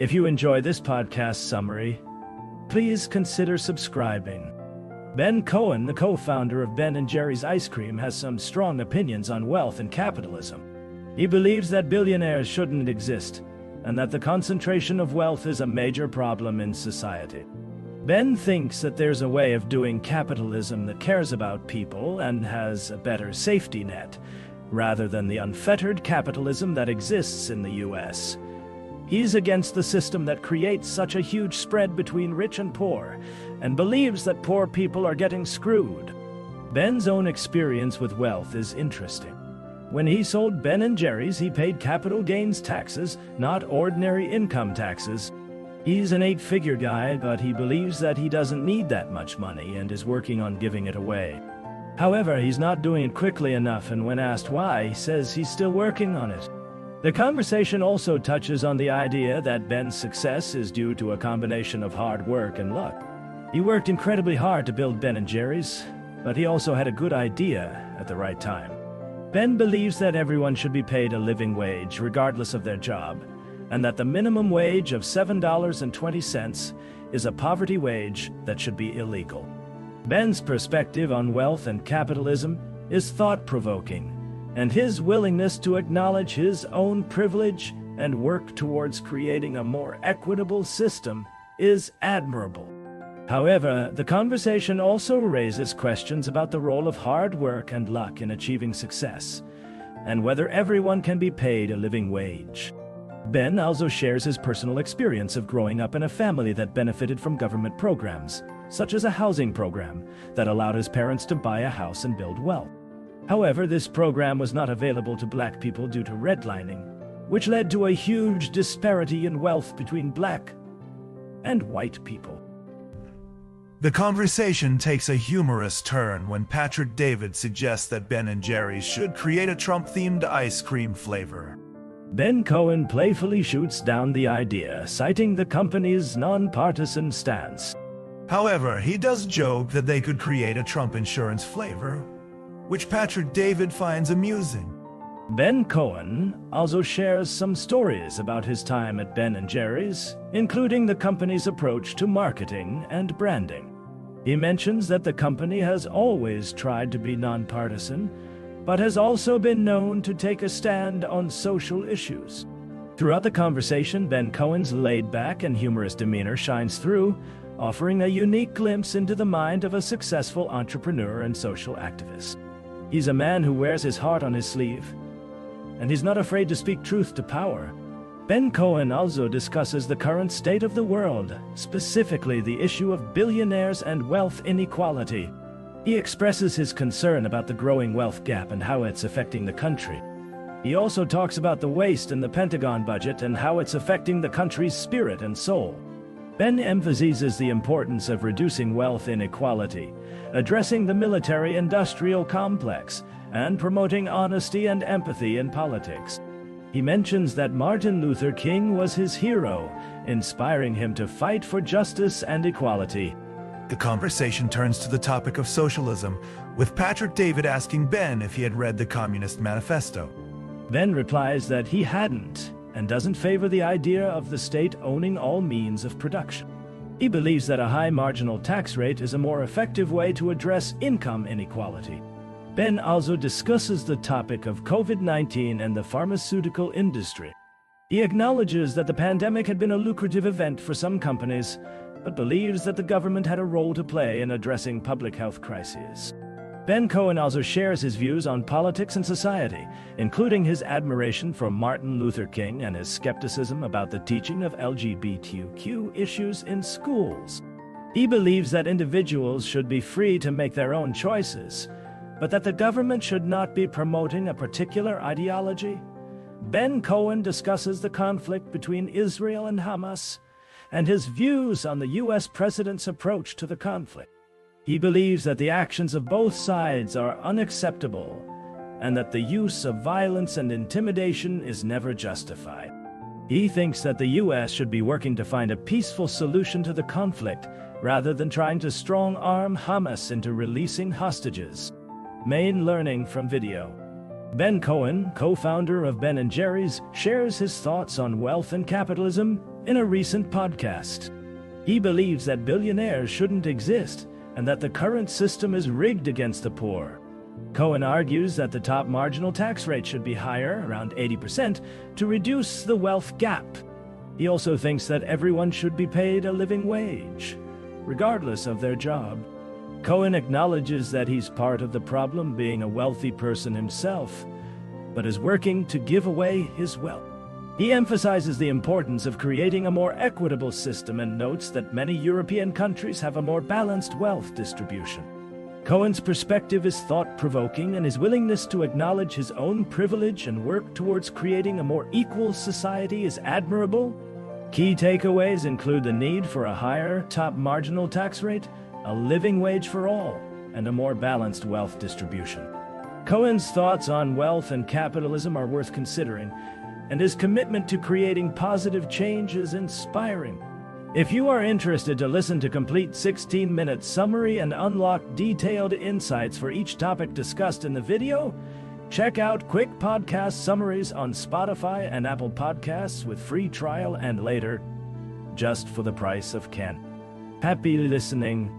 If you enjoy this podcast summary, please consider subscribing. Ben Cohen, the co-founder of Ben & Jerry's Ice Cream, has some strong opinions on wealth and capitalism. He believes that billionaires shouldn't exist, and that the concentration of wealth is a major problem in society. Ben thinks that there's a way of doing capitalism that cares about people and has a better safety net, rather than the unfettered capitalism that exists in the US. He's against the system that creates such a huge spread between rich and poor, and believes that poor people are getting screwed. Ben's own experience with wealth is interesting. When he sold Ben & Jerry's, he paid capital gains taxes, not ordinary income taxes. He's an 8-figure guy, but he believes that he doesn't need that much money and is working on giving it away. However, he's not doing it quickly enough, and when asked why, he says he's still working on it. The conversation also touches on the idea that Ben's success is due to a combination of hard work and luck. He worked incredibly hard to build Ben & Jerry's, but he also had a good idea at the right time. Ben believes that everyone should be paid a living wage regardless of their job, and that the minimum wage of $7.20 is a poverty wage that should be illegal. Ben's perspective on wealth and capitalism is thought-provoking, and his willingness to acknowledge his own privilege and work towards creating a more equitable system is admirable. However, the conversation also raises questions about the role of hard work and luck in achieving success, and whether everyone can be paid a living wage. Ben also shares his personal experience of growing up in a family that benefited from government programs, such as a housing program that allowed his parents to buy a house and build wealth. However, this program was not available to black people due to redlining, which led to a huge disparity in wealth between black and white people. The conversation takes a humorous turn when Patrick David suggests that Ben & Jerry's should create a Trump-themed ice cream flavor. Ben Cohen playfully shoots down the idea, citing the company's nonpartisan stance. However, he does joke that they could create a Trump insurance flavor, which Patrick David finds amusing. Ben Cohen also shares some stories about his time at Ben & Jerry's, including the company's approach to marketing and branding. He mentions that the company has always tried to be nonpartisan, but has also been known to take a stand on social issues. Throughout the conversation, Ben Cohen's laid-back and humorous demeanor shines through, offering a unique glimpse into the mind of a successful entrepreneur and social activist. He's a man who wears his heart on his sleeve, and he's not afraid to speak truth to power. Ben Cohen also discusses the current state of the world, specifically the issue of billionaires and wealth inequality. He expresses his concern about the growing wealth gap and how it's affecting the country. He also talks about the waste in the Pentagon budget and how it's affecting the country's spirit and soul. Ben emphasizes the importance of reducing wealth inequality, addressing the military-industrial complex, and promoting honesty and empathy in politics. He mentions that Martin Luther King was his hero, inspiring him to fight for justice and equality. The conversation turns to the topic of socialism, with Patrick David asking Ben if he had read the Communist Manifesto. Ben replies that he hadn't, and doesn't favor the idea of the state owning all means of production. He believes that a high marginal tax rate is a more effective way to address income inequality. Ben also discusses the topic of COVID-19 and the pharmaceutical industry. He acknowledges that the pandemic had been a lucrative event for some companies, but believes that the government had a role to play in addressing public health crises. Ben Cohen also shares his views on politics and society, including his admiration for Martin Luther King and his skepticism about the teaching of LGBTQ issues in schools. He believes that individuals should be free to make their own choices, but that the government should not be promoting a particular ideology. Ben Cohen discusses the conflict between Israel and Hamas and his views on the U.S. president's approach to the conflict. He believes that the actions of both sides are unacceptable and that the use of violence and intimidation is never justified. He thinks that the U.S. should be working to find a peaceful solution to the conflict rather than trying to strong-arm Hamas into releasing hostages. Main learning from video. Ben Cohen, co-founder of Ben & Jerry's, shares his thoughts on wealth and capitalism in a recent podcast. He believes that billionaires shouldn't exist and that the current system is rigged against the poor. Cohen argues that the top marginal tax rate should be higher, around 80%, to reduce the wealth gap. He also thinks that everyone should be paid a living wage, regardless of their job. Cohen acknowledges that he's part of the problem, being a wealthy person himself, but is working to give away his wealth. He emphasizes the importance of creating a more equitable system and notes that many European countries have a more balanced wealth distribution. Cohen's perspective is thought-provoking, and his willingness to acknowledge his own privilege and work towards creating a more equal society is admirable. Key takeaways include the need for a higher top marginal tax rate, a living wage for all, and a more balanced wealth distribution. Cohen's thoughts on wealth and capitalism are worth considering, and his commitment to creating positive change is inspiring. If you are interested to listen to complete 16-minute summary and unlock detailed insights for each topic discussed in the video, check out quick podcast summaries on Spotify and Apple Podcasts with free trial and later, just for the price of Ken. Happy listening.